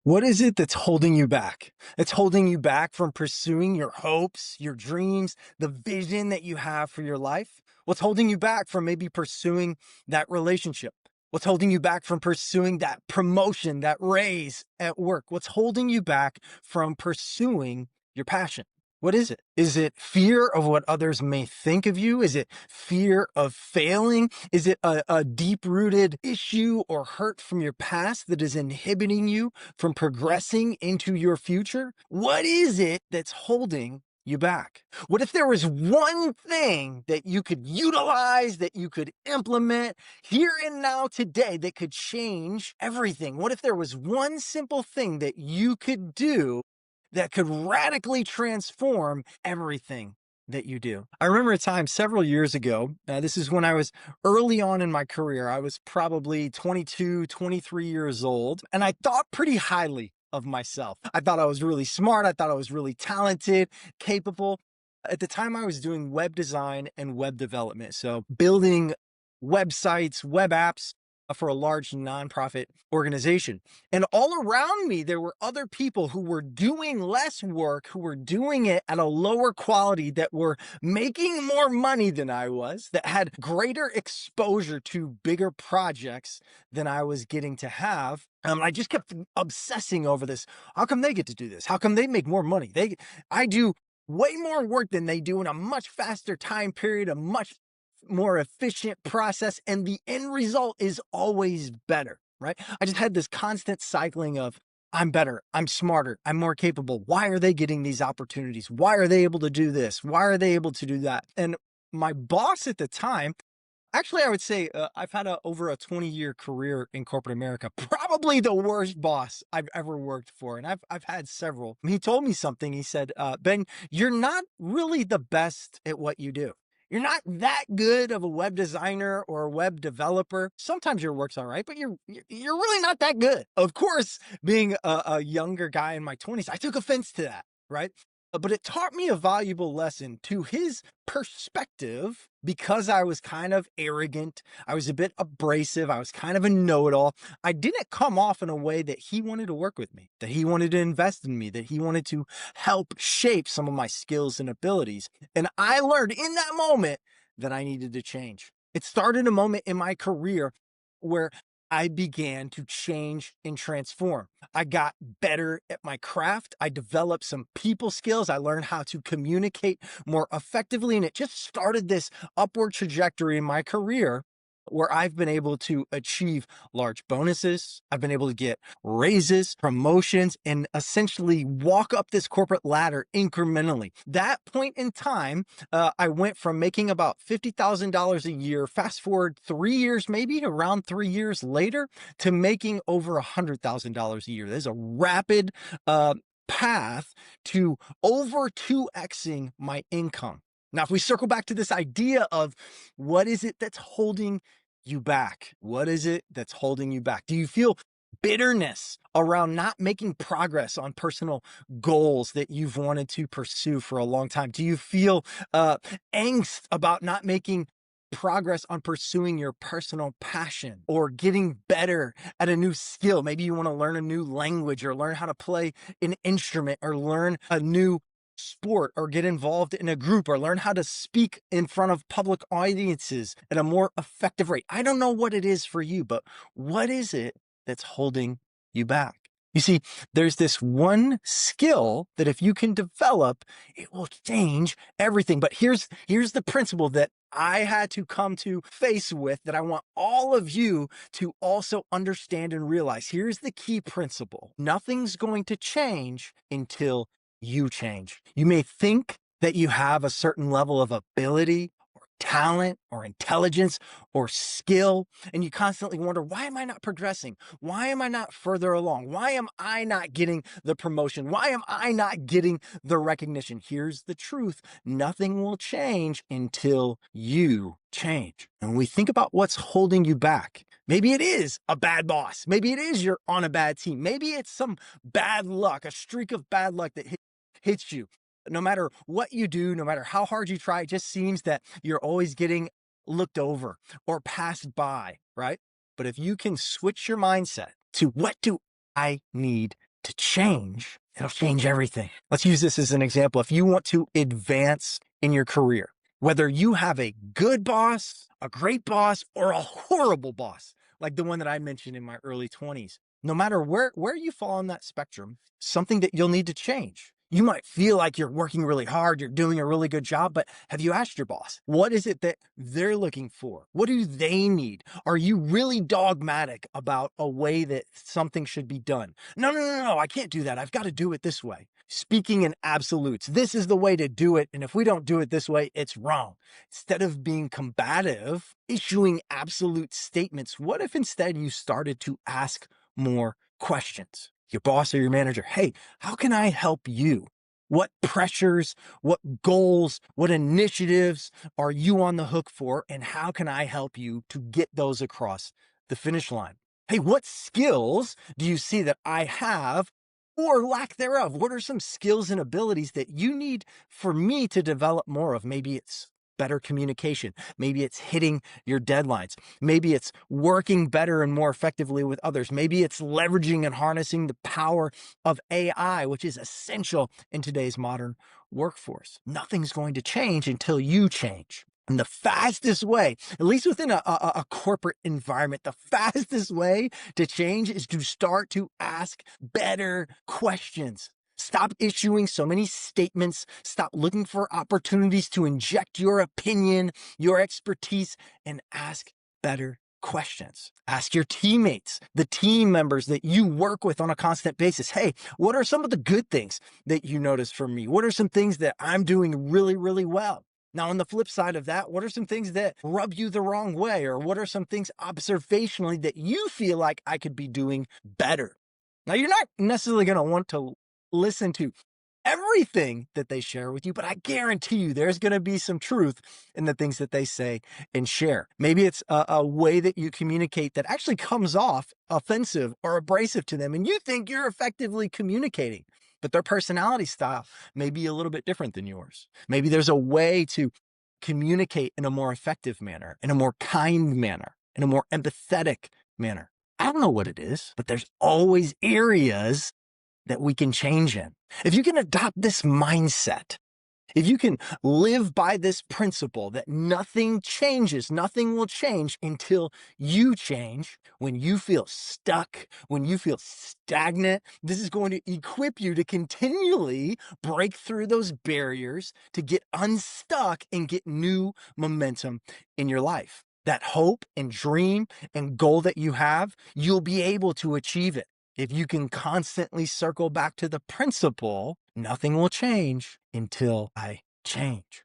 What is it that's holding you back? It's holding you back from pursuing your hopes, your dreams, the vision that you have for your life? What's holding you back from maybe pursuing that relationship? What's holding you back from pursuing that promotion, that raise at work? What's holding you back from pursuing your passion? What is it? Is it fear of what others may think of you? Is it fear of failing? Is it a deep rooted issue or hurt from your past that is inhibiting you from progressing into your future? What is it that's holding you back? What if there was one thing that you could utilize, that you could implement here and now today that could change everything? What if there was one simple thing that you could do that could radically transform everything that you do? I remember a time several years ago. This is when I was early on in my career. I was probably 22, 23 years old, and I thought pretty highly of myself. I thought I was really smart. I thought I was really talented, capable. At the time, I was doing web design and web development. So building websites, web apps for a large nonprofit organization. And all around me, there were other people who were doing less work, who were doing it at a lower quality, that were making more money than I was, that had greater exposure to bigger projects than I was getting to have. I just kept obsessing over this. How come they get to do this? How come they make more money? I do way more work than they do in a much faster time period, a much more efficient process, and the end result is always better, right? I just had this constant cycling of I'm better, I'm smarter, I'm more capable. Why are they getting these opportunities? Why are they able to do this? Why are they able to do that? And my boss at the time, actually, I would say I've had over a 20-year career in corporate America. Probably the worst boss I've ever worked for, and I've had several. He told me something. He said, "Ben, you're not really the best at what you do. You're not that good of a web designer or a web developer. Sometimes your work's all right, but you're really not that good." Of course, being a younger guy in my 20s, I took offense to that, right? But it taught me a valuable lesson. To his perspective, because I was kind of arrogant, I was a bit abrasive, I was kind of a know-it-all. I didn't come off in a way that he wanted to work with me, that he wanted to invest in me, that he wanted to help shape some of my skills and abilities. And I learned in that moment that I needed to change. It started a moment in my career where I began to change and transform. I got better at my craft. I developed some people skills. I learned how to communicate more effectively. And it just started this upward trajectory in my career where I've been able to achieve large bonuses. I've been able to get raises, promotions, and essentially walk up this corporate ladder incrementally. That point in time, I went from making about $50,000 a year, fast forward 3 years, maybe around 3 years later, to making over $100,000 a year. There's a rapid path to over 2xing my income. Now, if we circle back to this idea of what is it that's holding you back? What is it that's holding you back? Do you feel bitterness around not making progress on personal goals that you've wanted to pursue for a long time? Do you feel uh, angst about not making progress on pursuing your personal passion or getting better at a new skill? Maybe you want to learn a new language or learn how to play an instrument or learn a new sport or get involved in a group or learn how to speak in front of public audiences at a more effective rate. I don't know what it is for you, but what is it that's holding you back? You see, there's this one skill that if you can develop, it will change everything. But here's the principle that I had to come to face with, that I want all of you to also understand and realize. Here's the key principle. Nothing's going to change until you change. You may think that you have a certain level of ability or talent or intelligence or skill, and you constantly wonder, why am I not progressing? Why am I not further along? Why am I not getting the promotion? Why am I not getting the recognition? Here's the truth. Nothing will change until you change. And when we think about what's holding you back, maybe it is a bad boss. Maybe it is you're on a bad team. Maybe it's some bad luck, a streak of bad luck that hits you. No matter what you do, no matter how hard you try, it just seems that you're always getting looked over or passed by, right? But if you can switch your mindset to what do I need to change, it'll change everything. Let's use this as an example. If you want to advance in your career, whether you have a good boss, a great boss, or a horrible boss, like the one that I mentioned in my early 20s, no matter where you fall on that spectrum, something that you'll need to change. You might feel like you're working really hard, you're doing a really good job, but have you asked your boss, what is it that they're looking for? What do they need? Are you really dogmatic about a way that something should be done? No, no, no, no, I can't do that. I've got to do it this way. Speaking in absolutes, this is the way to do it. And if we don't do it this way, it's wrong. Instead of being combative, issuing absolute statements, what if instead you started to ask more questions? Your boss or your manager, hey, how can I help you? What pressures, what goals, what initiatives are you on the hook for? And how can I help you to get those across the finish line? Hey, what skills do you see that I have or lack thereof? What are some skills and abilities that you need for me to develop more of? Maybe it's better communication. Maybe it's hitting your deadlines. Maybe it's working better and more effectively with others. Maybe it's leveraging and harnessing the power of AI, which is essential in today's modern workforce. Nothing's going to change until you change. And the fastest way, at least within a corporate environment, the fastest way to change is to start to ask better questions. Stop issuing so many statements. Stop looking for opportunities to inject your opinion, your expertise, and ask better questions. Ask your teammates, the team members that you work with on a constant basis. Hey, what are some of the good things that you notice from me? What are some things that I'm doing really, really well? Now, on the flip side of that, what are some things that rub you the wrong way? Or what are some things observationally that you feel like I could be doing better? Now, you're not necessarily going to want to listen to everything that they share with you, but I guarantee you there's going to be some truth in the things that they say and share. Maybe it's a way that you communicate that actually comes off offensive or abrasive to them, and you think you're effectively communicating, but their personality style may be a little bit different than yours. Maybe there's a way to communicate in a more effective manner, in a more kind manner, in a more empathetic manner. I don't know what it is, but there's always areas that we can change in. If you can adopt this mindset, if you can live by this principle that nothing changes, nothing will change until you change, when you feel stuck, when you feel stagnant, this is going to equip you to continually break through those barriers, to get unstuck and get new momentum in your life. That hope and dream and goal that you have, you'll be able to achieve it. If you can constantly circle back to the principle, nothing will change until I change.